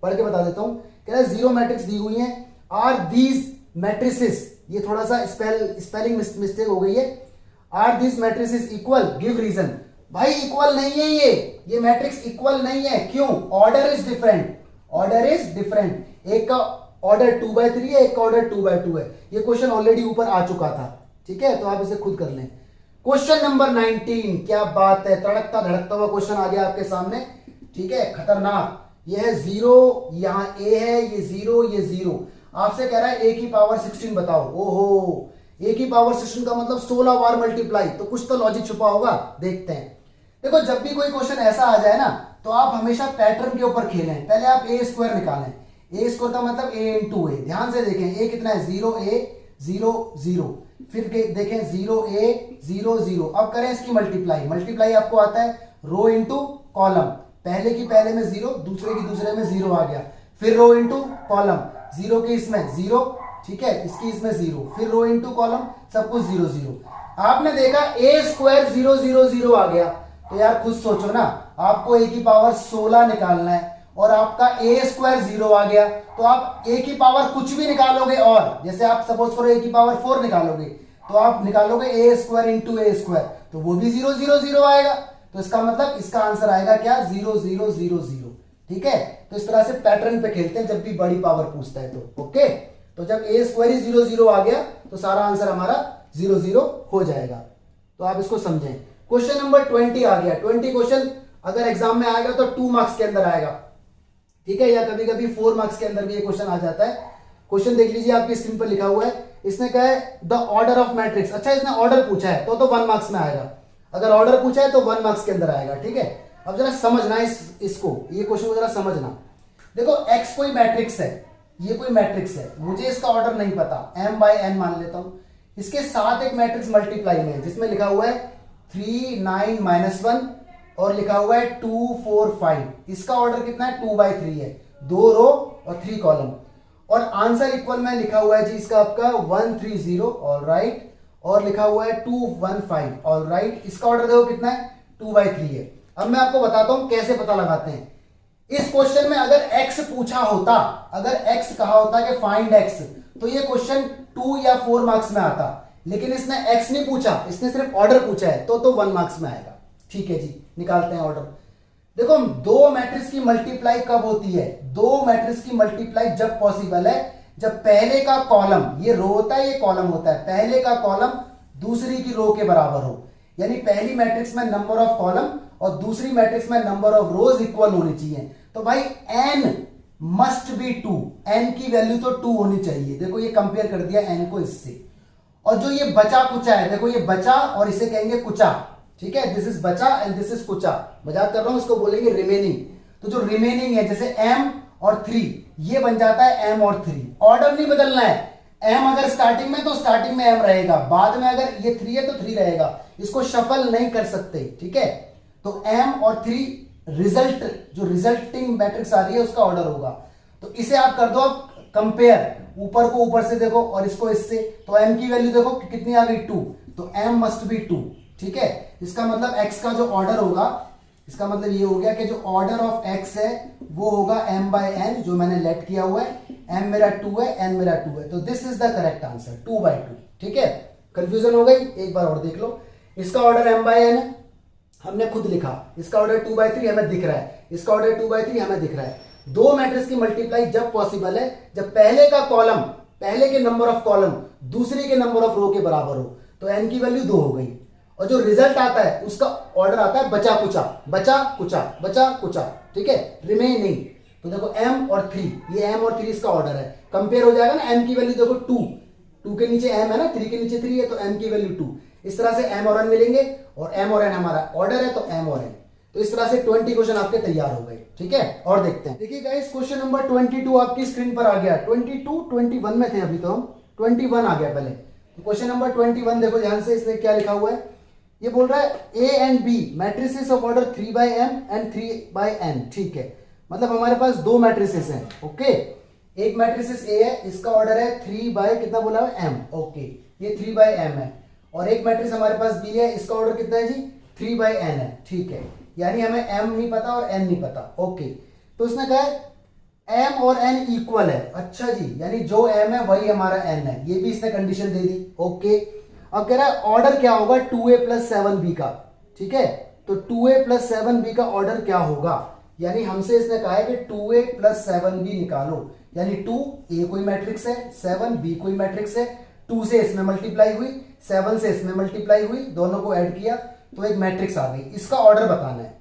पढ़ के बता देता हूं। कह रहा है जीरो मैट्रिक्स दी हुई है, आर दीज मैट्रिसेस, ये थोड़ा सा स्पेलिंग मिस्टेक हो गई है। Are this matrices equal, give reason. भाई इक्वल नहीं है ये मैट्रिक्स इक्वल नहीं है। क्यों? Order is different, order is different. एक का ऑर्डर 2/3 है, एक का ऑर्डर 2/2 है। ये क्वेश्चन ऑलरेडी ऊपर आ चुका था, ठीक है, तो आप इसे खुद कर लें। क्वेश्चन नंबर 19, क्या बात है, तड़कता धड़कता हुआ क्वेश्चन आ गया आपके सामने, ठीक है, खतरनाक। ये है 0, यहाँ a है, ये 0, ये 0। आपसे कह रहा है a की पावर 16 बताओ। ओहो, a की पावर 16 का मतलब 16 बार मल्टीप्लाई, तो कुछ तो लॉजिक छुपा होगा, देखते हैं। देखो जब भी कोई क्वेश्चन ऐसा आ जाए ना, तो आप हमेशा पैटर्न के ऊपर खेलें। पहले आप a स्क्वायर निकालें, a स्क्वायर का मतलब a इंटू ए। ध्यान से देखें a कितना है, 0a 0 0, फिर देखें 0a 0 0। अब करें इसकी मल्टीप्लाई, मल्टीप्लाई आपको आता है रो इंटू कॉलम, पहले की पहले में 0, दूसरे की दूसरे में 0 आ गया, फिर रो इंटू कॉलम, 0 की इसमें 0, ठीक है, इसकी इसमें 0, फिर रो इंटू कॉलम, सब कुछ 0 0। आपने देखा a स्क्वायर 0 0 0 आ गया, तो यार खुद सोचो ना, आपको a की पावर 16 निकालना है और आपका a स्क्वायर 0 आ गया, तो आप a की पावर कुछ भी निकालोगे, और जैसे आप सपोज करो a की पावर 4 निकालोगे, तो आप निकालोगे a square into a square, तो वो भी 0 0 0 आएगा। तो इसका मतलब इसका आंसर आएगा क्या, 0 0 0 0, ठीक है। तो इस तरह से पैटर्न पे खेलते हैं जब भी बड़ी पावर पूछता है तो, ओके। तो जब a स्क्वायर ही 0 0 आ गया, तो सारा आंसर हमारा 0 0 हो जाएगा। तो आप इसको समझें। क्वेश्चन नंबर 20 आ गया। 20 क्वेश्चन अगर एग्जाम में आएगा तो 2 मार्क्स के अंदर आएगा, ठीक है, या कभी कभी 4 मार्क्स के अंदर भी ये क्वेश्चन आ जाता है। क्वेश्चन देख लीजिए, आपकी स्क्रीन पर लिखा हुआ है। इसने कहा है द ऑर्डर ऑफ मैट्रिक्स। अच्छा, इसने ऑर्डर पूछा है तो 1 मार्क्स में आएगा। अगर ऑर्डर पूछा है तो 1 मार्क्स के अंदर आएगा, ठीक है। अब जरा समझना इसको, ये क्वेश्चन को जरा समझना। देखो x कोई मैट्रिक्स है, ये कोई मैट्रिक्स है, मुझे इसका ऑर्डर नहीं पता, m/n मान लेता हूं। इसके साथ एक मैट्रिक्स मल्टीप्लाई में जिसमें लिखा हुआ है 3 9 -1 और लिखा हुआ है 2 4 5। इसका ऑर्डर कितना है, 2/3 है, 2 रो और 3 कॉलम, और आंसर इक्वल में लिखा हुआ है जी इसका आपका 130, ऑलराइट, और लिखा हुआ है 215, ऑलराइट। इसका ऑर्डर देखो कितना है, 2/3 है। अब मैं आपको बताता हूं कैसे पता लगाते हैं। इस क्वेश्चन में अगर x पूछा होता, अगर x कहा होता कि फाइंड x, तो ये क्वेश्चन 2 या 4 मार्क्स में आता, लेकिन इसने x नहीं पूछा, इसने सिर्फ ऑर्डर पूछा है, तो 1 मार्क्स में आएगा, ठीक है जी। निकालते हैं ऑर्डर। देखो 2 मैट्रिक्स की मल्टीप्लाई कब होती है, 2 मैट्रिक्स की मल्टीप्लाई जब पॉसिबल है जब पहले का कॉलम, ये रो होता है ये कॉलम होता है, पहले का कॉलम दूसरी की रो के बराबर हो। यानी पहली मैट्रिक्स में नंबर ऑफ कॉलम और दूसरी मैट्रिक्स में नंबर ऑफ रोज इक्वल होनी चाहिए। तो भाई n मस्ट बी 2, n की वैल्यू तो 2 होनी चाहिए। देखो ये कंपेयर कर दिया n को इससे, और जो ये बचा कुचा है, देखो ये बचा और इसे कहेंगे कुचा, ठीक है, दिस इज बचा एंड दिस इज कुचा। मजाक कर रहा हूं, इसको बोलेंगे रिमेनिंग। तो जो रिमेनिंग है जैसे m और 3, ये बन जाता है m और 3। ऑर्डर नहीं बदलना है, m अगर स्टार्टिंग में तो स्टार्टिंग में m रहेगा, बाद में अगर ये 3 है तो 3 रहेगा, इसको शफल नहीं कर सकते, ठीक है। तो m और 3 रिजल्ट, जो रिजल्टिंग मैट्रिक्स आ रही है उसका ऑर्डर होगा। तो इसे आप कर दो अब कंपेयर, ऊपर को ऊपर से देखो और इसको इससे, तो m की वैल्यू देखो कितनी आ गई, 2, तो m मस्ट बी 2, ठीक है। इसका मतलब x का जो ऑर्डर होगा, इसका मतलब ये हो गया कि जो ऑर्डर ऑफ x है वो होगा m/n, जो मैंने लेट किया हुआ है। m मेरा 2 है, n मेरा 2 है, तो this is the correct answer, 2/2, ठीक है। कंफ्यूजन हो गई, एक बार और देख लो। इसका ऑर्डर m/n है, हमने खुद लिखा, इसका ऑर्डर 2/3 हमें दिख रहा है, इसका ऑर्डर 2/3 हमें दिख रहा है। 2 मैट्रिक्स की मल्टीप्लाई जब पॉसिबल है जब पहले का कॉलम, पहले के नंबर ऑफ कॉलम दूसरे के नंबर ऑफ रो के बराबर हो, तो n की वैल्यू 2 हो गई। और जो रिजल्ट आता है उसका ऑर्डर आता है बचा कुचा, बचा कुचा, बचा कुचा, ठीक है, रिमेनिंग। तो देखो m और 3, ये m और 3 इसका ऑर्डर है, कंपेयर हो जाएगा ना। m की वैल्यू देखो 2 के नीचे m है ना, 3 के नीचे 3 है, तो m की वैल्यू 2। इस तरह से m और n मिलेंगे, और m और n हमारा ऑर्डर है, तो m और n। तो इस तरह से 20 क्वेश्चन आपके तैयार हो गए, ठीक है। और देखते हैं, देखिए गाइस क्वेश्चन नंबर 22 आपकी स्क्रीन पर आ गया। 22 21 में थे अभी, तो हम 21 आ गया पहले। तो क्वेश्चन नंबर 21 देखो ध्यान से, इसने क्या लिखा हुआ है, ये बोल रहा है a and b matrices of order 3/m and 3/n, ठीक है। मतलब हमारे पास 2 मैट्रिसेस हैं, ओके। एक मैट्रिसेस a है, इसका ऑर्डर है 3 कितना बोला है m, ओके, ये 3/m है। और एक मैट्रिक्स हमारे पास b है, इसका ऑर्डर कितना है जी, 3/n है, ठीक है। यानी हमें m नहीं पता और n नहीं पता, ओके। तो उसने कहा है m और n इक्वल है। अच्छा जी, यानी जो m है वही हमारा n है, ये भी इसने कंडीशन दे दी। ओके, अब कह रहा है ऑर्डर क्या होगा 2a प्लस 7b का। ठीक है, तो 2a प्लस 7b का ऑर्डर क्या होगा, यानी हमसे इसने कहा है कि 2a प्लस 7b निकालो, यानी 2a कोई मैट्रिक्स है, 7b कोई मैट्रिक्स है, 2 से इसमें मल्टीप्लाई हुई, 7 से इसमें मल्टीप्लाई हुई, दोनों को ऐड किया तो एक मैट्रिक्स आ गई, इसका ऑर्डर बताना है।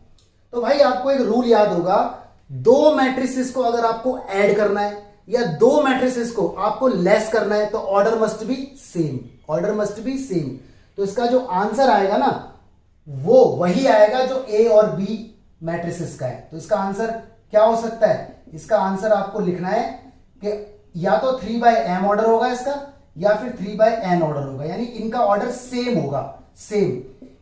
तो भाई आपको एक रूल याद होगा, दो मैट्रिसेस को अगर आपको ऐड करना है या दो मैट्रिसेस को आपको लेस करना है तो order must be same, order must be same. तो इसका जो आंसर आएगा ना वो वही आएगा जो ए और बी मैट्रिसेस का है। तो इसका आंसर क्या हो सकता है, इसका आंसर आपको लिखना है कि या तो 3/m ऑर्डर होगा इसका या फिर 3/n ऑर्डर होगा, यानी इनका ऑर्डर सेम होगा, सेम।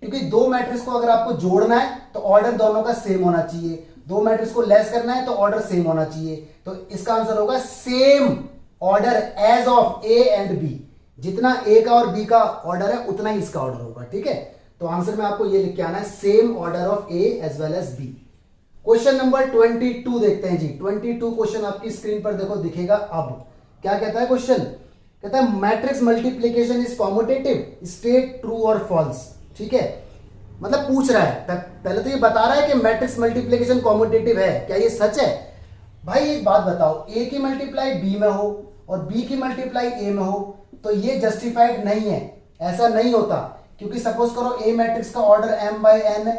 क्योंकि दो मैट्रिक्स को अगर आपको जोड़ना है तो ऑर्डर दोनों का सेम होना चाहिए, दो मैट्रिक्स को लेस करना है तो ऑर्डर सेम होना चाहिए। तो इसका आंसर होगा same order as of A and B, जितना ए का और बी का ऑर्डर है उतना ही इसका ऑर्डर होगा। ठीक है, तो आंसर में आपको ये लिख के आना है same order of A as well as B. Question number 22 देखते हैं जी। 22 क्वेश्चन आपकी स्क्रीन पर देखो दिखेगा। अब क्या कहता है क्वेश्चन, कहता है matrix multiplication is commutative, state true और फॉल्स। ठीक है, मतलब पूछ रहा है, पहले तो ये बता रहा है कि मैट्रिक्स मल्टीप्लिकेशन कॉम्यूटेटिव है, क्या ये सच है? भाई एक बात बताओ, ए की मल्टीप्लाई बी में हो और बी की मल्टीप्लाई ए में हो तो ये जस्टिफाइड नहीं है, ऐसा नहीं होता। क्योंकि सपोज करो ए मैट्रिक्स का ऑर्डर m/n है,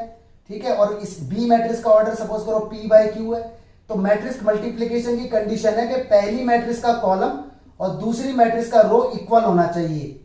ठीक है, और इस बी मैट्रिक्स का ऑर्डर सपोज करो p/q है, तो मैट्रिक्स मल्टीप्लिकेशन की कंडीशन है कि पहली मैट्रिक्स का कॉलम और दूसरी मैट्रिक्स का रो इक्वल होना चाहिए,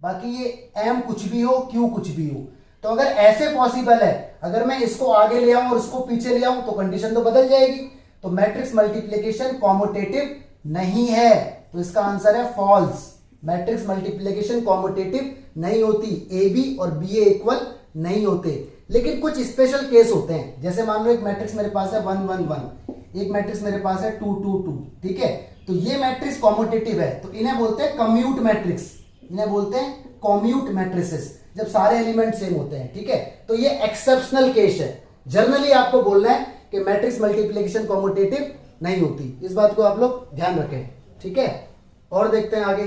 बाकी ये m कुछ भी हो q कुछ भी हो। तो अगर ऐसे पॉसिबल है, अगर मैं इसको आगे ले आऊं और इसको पीछे ले आऊं तो कंडीशन तो बदल जाएगी। तो मैट्रिक्स मल्टीप्लिकेशन कॉम्यूटेटिव नहीं है, तो इसका आंसर है फॉल्स। मैट्रिक्स मल्टीप्लिकेशन कॉम्यूटेटिव नहीं होती, ए बी और बी ए इक्वल नहीं होते। लेकिन कुछ स्पेशल केस होते हैं, जैसे मान लो एक मैट्रिक्स मेरे पास है 1 1 1, एक मैट्रिक्स मेरे पास है 2 2 2, ठीक है, तो ये मैट्रिक्स कॉम्यूटेटिव है, तो इन्हें बोलते हैं कम्यूट मैट्रिक्स, इन्हें बोलते हैं कॉम्यूट मैट्रिसेस, जब सारे एलिमेंट सेम होते हैं। ठीक है, तो ये एक्सेप्शनल केस है। जनरली आपको बोलना है कि मैट्रिक्स मल्टीप्लिकेशन कॉम्यूटेटिव नहीं होती, इस बात को आप लोग ध्यान रखें। ठीक है, और देखते हैं आगे।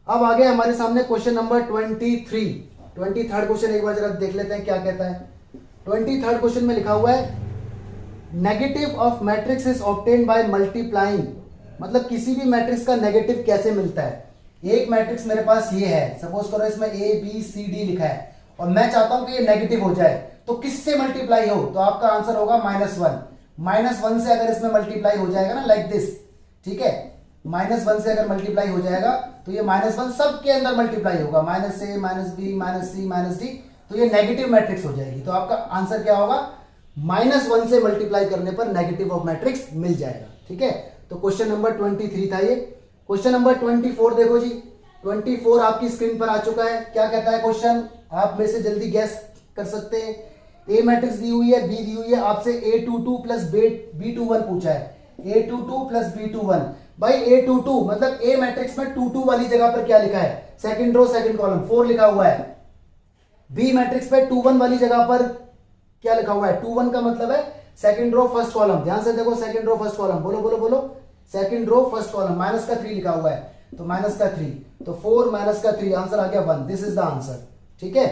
अब आगे हमारे सामने क्वेश्चन नंबर 23 क्वेश्चन एक बार जरा देख लेते हैं क्या कहता है। 23 क्वेश्चन में लिखा हुआ है negative of matrix is obtained by multiplying, मतलब किसी भी मैट्रिक्स का नेगेटिव कैसे मिलता है। एक मैट्रिक्स मेरे पास ये है, सपोज करो इसमें ए बी सी डी लिखा है और मैं चाहता हूं कि ये नेगेटिव हो जाए, तो किससे मल्टीप्लाई हो, तो आपका आंसर होगा -1। -1 से अगर इसमें मल्टीप्लाई हो जाएगा ना, लाइक दिस, ठीक है, -1 से अगर मल्टीप्लाई हो जाएगा तो ये -1 सबके अंदर मल्टीप्लाई होगा, -a -b -c -d, तो ये नेगेटिव मैट्रिक्स हो जाएगी। तो आपका आंसर क्या होगा, -1 से मल्टीप्लाई करने पर नेगेटिव ऑफ मैट्रिक्स मिल जाएगा। ठीक है, तो क्वेश्चन नंबर 23 था ये। क्वेश्चन नंबर 24 देखो जी। 24 आपकी स्क्रीन पर आ चुका है। क्या कहता है क्वेश्चन, आप में से जल्दी गैस कर सकते हैं। ए मैट्रिक्स दी हुई है, बी दी हुई है, आपसे A22 प्लस B21 पूछा है, A22 प्लस B21। भाई A22 मतलब ए मैट्रिक्स में 2 2 वाली जगह पर क्या लिखा है, सेकंड रो सेकंड कॉलम 4 लिखा हुआ है। बी मैट्रिक्स पे 2 1 वाली जगह पर क्या लिखा हुआ है, 2 1 का मतलब है सेकंड रो फर्स्ट कॉलम। ध्यान से देखो, सेकंड रो फर्स्ट कॉलम, बोलो बोलो बोलो, सेकंड रो फर्स्ट कॉलम, -3 लिखा हुआ है, तो -3, तो 4 -3, आंसर आ गया 1। This is the answer. ठीक है,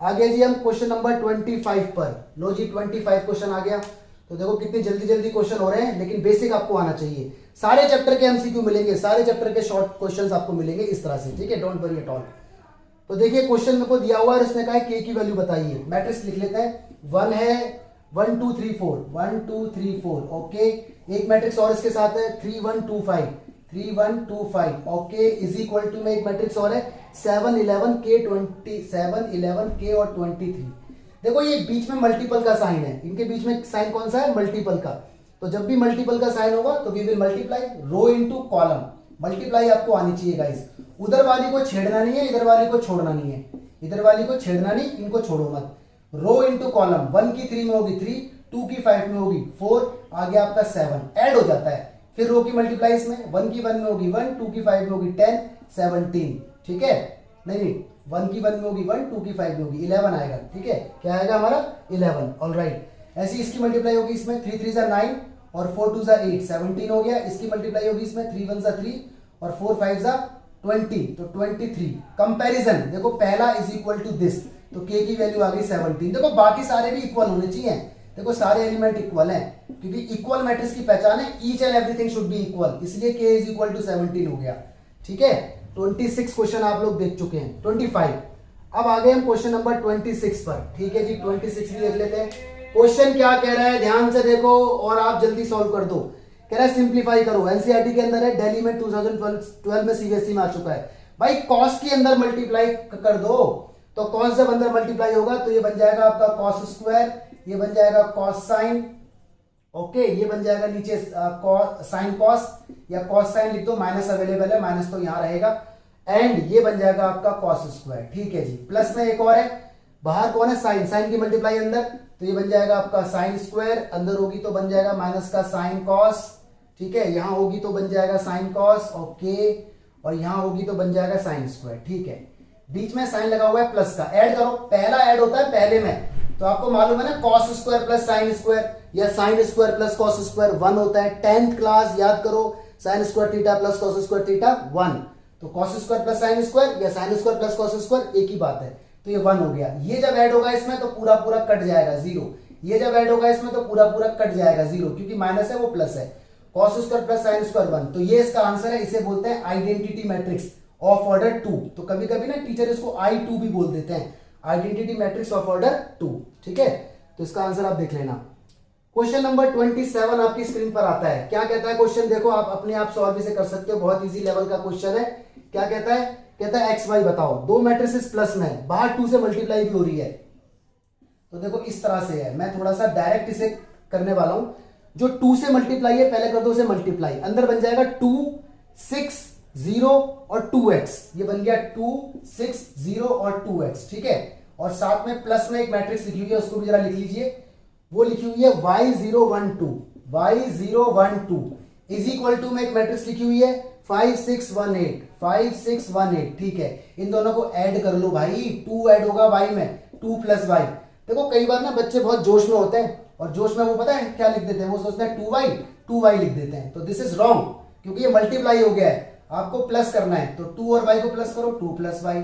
आगे जी हम क्वेश्चन नंबर 25 पर। लो जी 25 क्वेश्चन आ गया। तो देखो कितनी जल्दी जल्दी क्वेश्चन हो रहे हैं, लेकिन बेसिक आपको आना चाहिए। सारे चैप्टर के एमसीक्यू मिलेंगे, सारे चैप्टर के शॉर्ट क्वेश्चंस आपको मिलेंगे इस तरह से। ठीक है, डोंट वरी एट ऑल। तो देखिए क्वेश्चन मेरे को दिया हुआ है, इसने कहा है के की वैल्यू बताइए। मैट्रिक्स लिख लेते हैं, 1 है 1 2 3 4, 1 2 3 4, ओके। एक मैट्रिक्स और इसके साथ है 3 1 2 5, 3 1 2 5, ओके, इज इक्वल टू में एक मैट्रिक्स और है 7 11 k 20, 7 11 k और 23। देखो ये बीच में मल्टीपल का साइन है, इनके बीच में साइन कौन सा है, मल्टीपल का। तो जब भी मल्टीपल का साइन होगा तो we will multiply row into column. Multiply आपको आनी चाहिए गाइस, उधर वाली को छेड़ना नहीं है, इधर वाली को छोड़ना नहीं है, इधर वाली को छेड़ना नहीं, इनको छोड़ो मत। रो इनटू कॉलम, 1 की 3 में होगी 3, 2 की 5 में होगी 4, आगे आपका 7 ऐड हो जाता है। फिर रो की मल्टीप्लाई इसमें 1 की 1 में होगी 1, 2 की 5 में होगी 10, 17। ठीक है, नहीं 1 की 1 में होगी 1, 2 की 5 में होगी 11 आएगा। ठीक है, क्या आएगा हमारा 11। ऑलराइट, ऐसी इसकी मल्टीप्लाई होगी इसमें 3 3 9 और 4 2 जा 8, 17 हो गया। इसकी मल्टीप्लाई होगी इसमें, 3 1 जा 3 और 4 5 जा 20, तो 23। कंपैरिजन देखो, पहला इज इक्वल टू दिस, तो k की वैल्यू आ गई 17। देखो बाकी सारे भी इक्वल होने चाहिए, देखो सारे एलिमेंट इक्वल हैं, क्योंकि इक्वल मैट्रिक्स की पहचान है each and everything should be equal, इसलिए k इज इक्वल टू 17 हो गया। ठीक है, 26 क्वेश्चन आप लोग देख चुके हैं। 25, अब आ गए हम क्वेश्चन नंबर 26 पर। ठीक है जी, 26 भी देख लेते हैं। क्वेश्चन क्या कह रहा है, ध्यान से देखो और आप जल्दी सॉल्व कर दो। कह रहा है सिंप्लीफाई करो, एनसीईआरटी के अंदर है, दिल्ली में 2012 में सीबीएसई में आ चुका है। भाई कॉस के अंदर मल्टीप्लाई कर दो, तो कॉस जब अंदर मल्टीप्लाई होगा तो ये बन जाएगा आपका कॉस स्क्वायर, ये बन जाएगा कॉस साइन, ओके, ये बन जाएगा नीचे साइन कॉस, या कॉस साइन लिख दो, माइनस अवेलेबल है, माइनस तो यहां रहेगा, एंड ये बन जाएगा आपका कॉस स्क्वायर। ठीक है जी, प्लस में एक और है, बाहर कौन है, साइन, साइन की मल्टीप्लाई अंदर, तो ये बन जाएगा आपका साइन स्क्वायर, अंदर होगी तो बन जाएगा माइनस का साइन कॉस। ठीक है, यहां होगी तो बन जाएगा साइन कॉस, ओके, और यहां होगी तो बन जाएगा साइन स्क्वायर। ठीक है, बीच में साइन लगा हुआ है प्लस का, ऐड करो, पहला ऐड होता है पहले में, तो आपको मालूम है ना, cos square plus sine square या sine square plus cos square 1 होता है। 10th क्लास याद करो, sine square theta plus cos square theta 1, तो cos square plus sine square या sine square plus cos square एक ही बात है, तो ये 1 हो गया। ये जब ऐड होगा इसमें तो पूरा पूरा कट जाएगा 0, ये जब ऐड होगा इसमें तो पूरा पूरा कट जाएगा 0, क्योंकि माइनस है वो प्लस है। Cos square plus sine square 1, तो ये इसका आंसर है। इसे बोलते हैं आइडेंटिटी मैट्रिक्स ऑफ ऑर्डर 2, तो कभी कभी ना टीचर इसको I2 भी बोल देते हैं, आइडेंटिटी मैट्रिक्स ऑफ ऑर्डर 2। ठीक है, तो इसका आंसर आप देख लेना। क्वेश्चन नंबर 27 आपकी स्क्रीन पर आता है। क्या कहता है क्वेश्चन, देखो आप अपने आप सॉल्व इसे कर सकते हो, बहुत इजी लेवल का क्वेश्चन है। क्या कहता है, कहता है एक्स वाई बताओ, दो मैट्रिसेस प्लस में, बाहर 2 से मल्टीप्लाई भी हो रही है, तो देखो इस तरह से है। मैं थोड़ा सा डायरेक्ट इसे करने वाला हूं, जो 2 से मल्टीप्लाई है पहले कर दो उसे मल्टीप्लाई, अंदर बन जाएगा 2 6 0 और 2x, ये बन गया 2 6 0 और 2x। ठीक है, और साथ में प्लस में एक मैट्रिक्स लिखी हुई है, उसको भी जरा लिख लीजिए, वो लिखी हुई है y012, y012 is equal to में एक मैट्रिक्स लिखी हुई है 5618, 5618। ठीक है, इन दोनों को ऐड कर लो भाई, 2 ऐड होगा y में, 2 प्लस y। देखो कई बार ना बच्चे बहुत जोश में होते हैं, और जोश में वो पता है क्या लिख देते हैं, वो सोचते हैं 2y लिख देते हैं, तो दिस इज रॉन्ग, क्योंकि ये मल्टीप्लाई हो गया है, आपको प्लस करना है, तो 2 और y को प्लस करो, 2 प्लस y,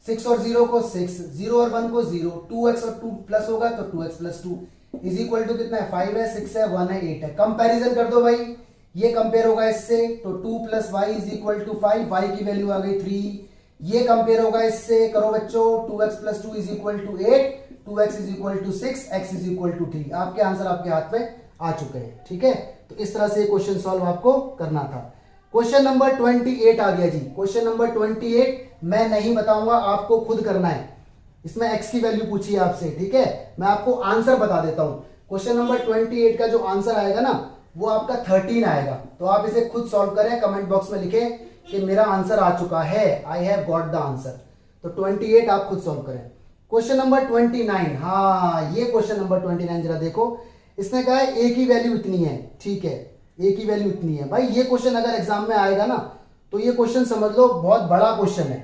6 और 0 को 6, 0 और 1 को 0, 2x और 2 प्लस होगा तो 2x plus 2 is equal to कितना है, 5 है, 6 है, 1 है, 8 है। कंपैरिजन कर दो भाई, ये कंपेयर होगा इससे, तो 2 plus y is equal to 5, y की वैल्यू आ गई 3। ये कंपेयर होगा इससे, करो बच्चों, 2x plus 2 is equal to 8, 2x is equal to 6, x is equal to 3। आपके आंसर आपके हाथ में आ चुके हैं। ठीक है, तो इस तरह से क्वेश्चन सॉल्व आपको करना था। क्वेश्चन नंबर 28 आ गया जी। क्वेश्चन नंबर 28 मैं नहीं बताऊंगा, आपको खुद करना है। इसमें x की वैल्यू पूछी है आपसे, ठीक है, मैं आपको आंसर बता देता हूं। क्वेश्चन नंबर 28 का जो आंसर आएगा ना, वो आपका 13 आएगा, तो आप इसे खुद सॉल्व करें, कमेंट बॉक्स में लिखें कि मेरा आंसर आ चुका है, I have got the answer. तो 28 आप खुद सॉल्व करें। क्वेश्चन नंबर 29, हाँ ये क्वेश्चन नंबर 29 जरा देखो, इसने कहा है ए की वैल्यू इतनी है, ठीक है, ए की वैल्यू इतनी है। भाई ये क्वेश्चन अगर एग्जाम में आएगा ना, तो ये क्वेश्चन समझ लो बहुत बड़ा क्वेश्चन है,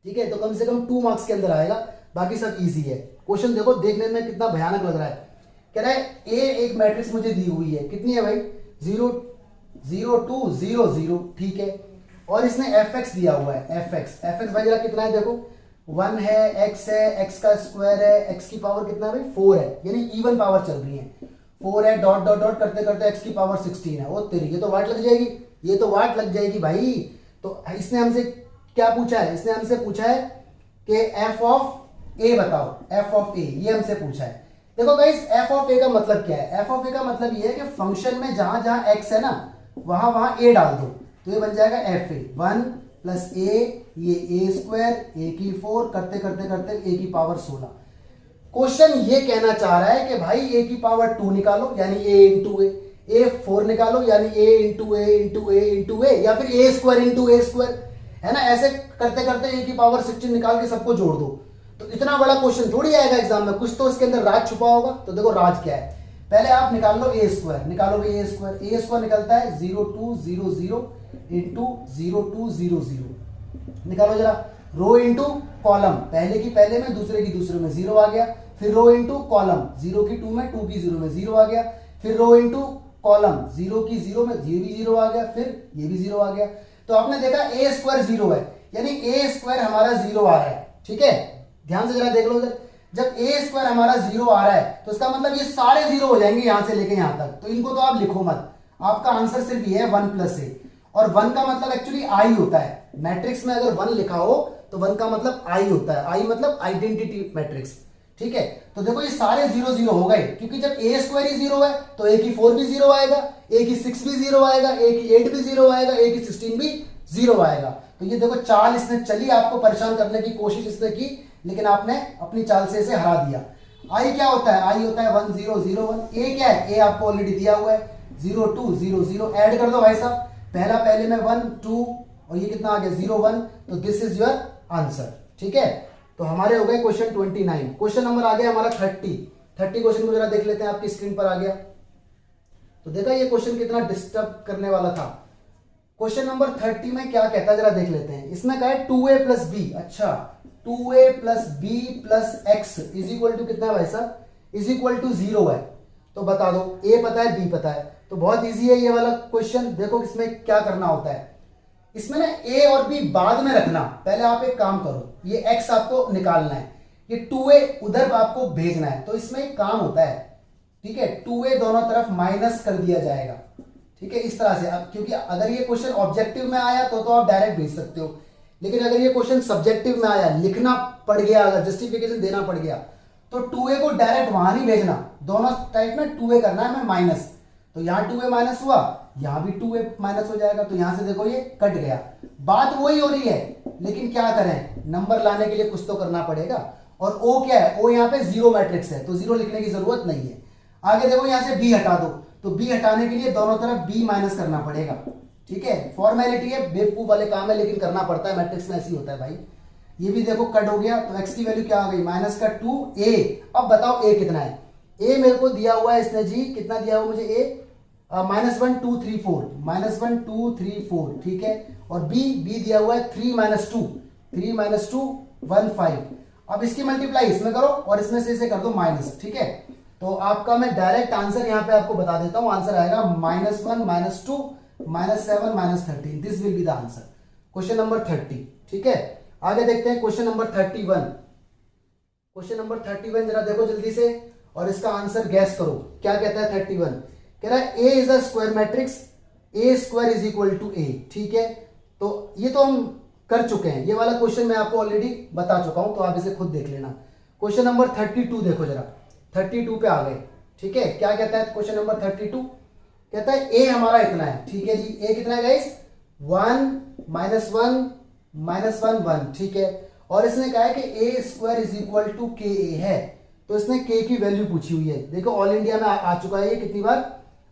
ठीक है, तो कम से कम 2 मार्क्स के अंदर आएगा, बाकी सब इजी है। क्वेश्चन देखो, देखने में कितना भयानक लग रहा है। कह रहा है ए एक मैट्रिक्स मुझे दी हुई है, कितनी है भाई, 0 0 2 0 0, ठीक है, और इसने एफ एक्स दिया हुआ है, एफ एक्स भाई जरा कितना है देखो, 1 है, x है, x का स्क्वायर है, x की पावर कितना है भाई 4 है, यानी इवन पावर चल रही है, 4 है, डॉट डॉट डॉट करते करते x की पावर 16 है। वो तेरी, ये तो वाट लग जाएगी, ये तो वाट लग जाएगी भाई। तो इसने हमसे क्या पूछा है, इसने हमसे पूछा है कि f ऑफ a बताओ, f ऑफ a, ये हमसे पूछा है। देखो गाइस, f ऑफ a का मतलब क्या है, f ऑफ a का मतलब ये है कि फंक्शन में जहां जहां x है ना, वहां वहां a डाल दो, तो ये बन जाएगा f a, 1 प्लस a, ये a स्क्वायर, a की 4 करते करते करते a की पावर 16। क्वेश्चन ये कहना चाह रहा है कि भाई a की पावर 2 निकालो, यानी a इंटू a 4 निकालो, यानी a into a into a into a, या फिर a square into a square, है ना, ऐसे करते करते a की पावर 16 निकाल के सबको जोड़ दो। तो इतना बड़ा क्वेश्चन थोड़ी आएगा एग्जाम में, कुछ तो इसके अंदर राज छुपा होगा। तो देखो राज क्या है, पहले आप निकाल लो a स्क्वायर, निकालोगे a स्क्वायर निकलता है 0 2 0 0 इंटू 0 2 0 0, निकालो जरा, रो इंटू कॉलम, पहले की पहले में, दूसरे की दूसरे में 0 आ गया, फिर रो इंटू कॉलम, 0 की 2 में, 2 की 0 में 0 आ गया, फिर रो इंटू कॉलम, जीरो की जीरो में ये भी जीरो आ गया, फिर ये भी जीरो आ गया। तो आपने देखा ए स्क्वायर जीरो है, यानी ए स्क्वायर हमारा जीरो आ रहा है। ठीक है, ध्यान से जरा देख लो, जब ए स्क्वायर हमारा जीरो आ रहा है तो इसका मतलब ये सारे जीरो हो जाएंगे यहां से लेके यहां तक, तो इनको तो आप लिखो मत, आपका आंसर सिर्फ ये है 1 प्लस ए। और 1 का मतलब एक्चुअली आई होता है, मैट्रिक्स में अगर 1 लिखा हो तो 1 का मतलब आई होता है, आई मतलब आइडेंटिटी मैट्रिक्स। ठीक है, तो देखो ये सारे जीरो जीरो हो गए, क्योंकि जब ए स्क्वायर ही जीरो है तो ए की 4 भी जीरो आएगा, ए की 6 भी जीरो आएगा, ए की 8 भी जीरो आएगा, ए की 16 भी जीरो आएगा। तो ये देखो चाल इसने चली, आपको परेशान करने की कोशिश इसने की, लेकिन आपने अपनी चाल से इसे हरा दिया। आई क्या होता है, आई होता है 1 0 0 1। ए क्या है, ए आपको ऑलरेडी दिया हुआ है 0 2 0 0, ऐड कर दो भाई साहब, पहला पहले में 1 2 और ये कितना आ गया 0 1, तो दिस इज योर आंसर। ठीक है, तो हमारे हो गए क्वेश्चन 29। क्वेश्चन नंबर आ गया हमारा 30 क्वेश्चन को जरा देख लेते हैं, आपकी स्क्रीन पर आ गया। तो देखा ये क्वेश्चन कितना डिस्टर्ब करने वाला था। क्वेश्चन नंबर 30 में क्या कहता है जरा देख लेते हैं। इसमें कहा है 2a प्लस बी, अच्छा 2a plus B plus x is equal to कितना है भाई साहब, इज इक्वल टू 0 है। तो बता दो, a पता है b पता है, तो बहुत इजी है ये वाला क्वेश्चन। देखो इसमें क्या करना होता है, इसमें ना a और b बाद में रखना, पहले आप एक काम करो, ये x आपको निकालना है, ये 2a उधर आपको भेजना है, तो इसमें एक काम होता है। ठीक है, 2a दोनों तरफ माइनस कर दिया जाएगा। ठीक है, इस तरह से। अब क्योंकि अगर ये क्वेश्चन ऑब्जेक्टिव में आया तो आप डायरेक्ट भेज सकते हो, लेकिन अगर ये क्वेश्चन सब्जेक्टिव में आया, लिखना पड़ गया, अगर जस्टिफिकेशन देना पड़ गया, तो 2a को डायरेक्ट वहां नहीं भेजना, दोनों टाइप में 2a करना है, मैं माइनस। तो यहां 2a माइनस हुआ, यहां भी 2a माइनस हो जाएगा, तो यहां से देखो ये कट गया। बात वही हो रही है, लेकिन क्या करें, नंबर लाने के लिए कुछ तो करना पड़ेगा। और o क्या है, o यहाँ पे जीरो मैट्रिक्स है, तो जीरो लिखने की जरूरत नहीं है। आगे देखो यहां से b हटा दो, तो b हटाने के लिए दोनों तरफ b माइनस करना पड़ेगा। ठीक है, फॉर्मेलिटी है, बेवकूफ वाले काम है, लेकिन करना पड़ता है, मैट्रिक्स में ऐसी होता है भाई। ये भी देखो कट हो गया, तो x की वैल्यू क्या हो गई, माइनस का 2a। अब बताओ a कितना है, a मेरे को दिया हुआ है इसने जी, कितना दिया हुआ मुझे a, -1 2 3 4, -1 2 3 4। ठीक है, और b दिया हुआ है 3 - 2, 3 - 2 1 5। अब इसकी मल्टीप्लाई इसमें करो और इसमें से इसे कर दो माइनस। ठीक है, तो आपका मैं डायरेक्ट आंसर यहां पे आपको बता देता हूं, आंसर आएगा -1 -2 -7 -13, this will be the answer, question number 30। ठीक है, आगे देखते हैं क्वेश्चन नंबर 31। क्वेश्चन नंबर 31 जरा देखो जल्दी से, और इसका आंसर गैस करो। क्या कहता है 31, कह रहा है A is a square matrix, A square is equal to A. ठीक है, तो ये तो हम कर चुके हैं, ये वाला क्वेश्चन मैं आपको ऑलरेडी बता चुका हूं, तो आप इसे खुद देख लेना। क्वेश्चन नंबर 32 देखो जरा, 32 पे आ गए। ठीक है, क्या कहता है क्वेश्चन नंबर 32, कहता है ए हमारा इतना है। ठीक है जी, ए कितना है गाइस, 1 -1 1। ठीक है, और इसने कहा है कि A square is equal to के ए है, तो इसने के की वैल्यू पूछी हुई है। देखो ऑल इंडिया में आ चुका है ये कितनी बार,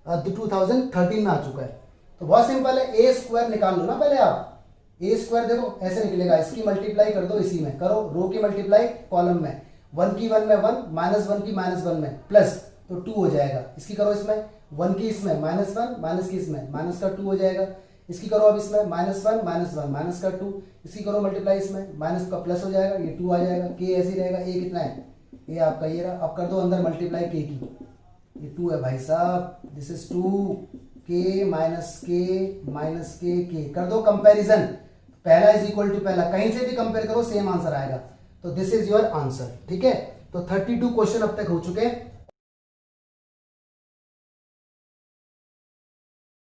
2013 में आ चुका है। तो बहुत सिंपल है, ए स्क्वायर निकाल लो ना पहले आप। ए स्क्वायर देखो ऐसे निकलेगा, इसकी मल्टीप्लाई कर दो, इसी में करो, रो की मल्टीप्लाई कॉलम में, 1 की 1 में 1, -1 की -1 में प्लस, तो 2 हो जाएगा। इसकी करो इसमें 1 की इसमें -1 माइनस की इसमें माइनस का 2 हो जाएगा। इसकी करो अब इसमें -1 -1 माइनस का 2, इसकी करो मल्टीप्लाई इसमें, माइनस का प्लस हो जाएगा, ये 2 आ जाएगा। के ऐसे ही रहेगा, ए कितना है, ये आपका ये रहा। अब कर दो अंदर मल्टीप्लाई के की, ये 2 है भाई साहब, दिस इज 2 के माइनस के कर दो कंपैरिजन, पहला इज इक्वल टू पहला, कहीं से भी कंपेयर करो सेम आंसर आएगा। तो दिस इज योर आंसर। ठीक है, तो 32 क्वेश्चन अब तक हो चुके हैं।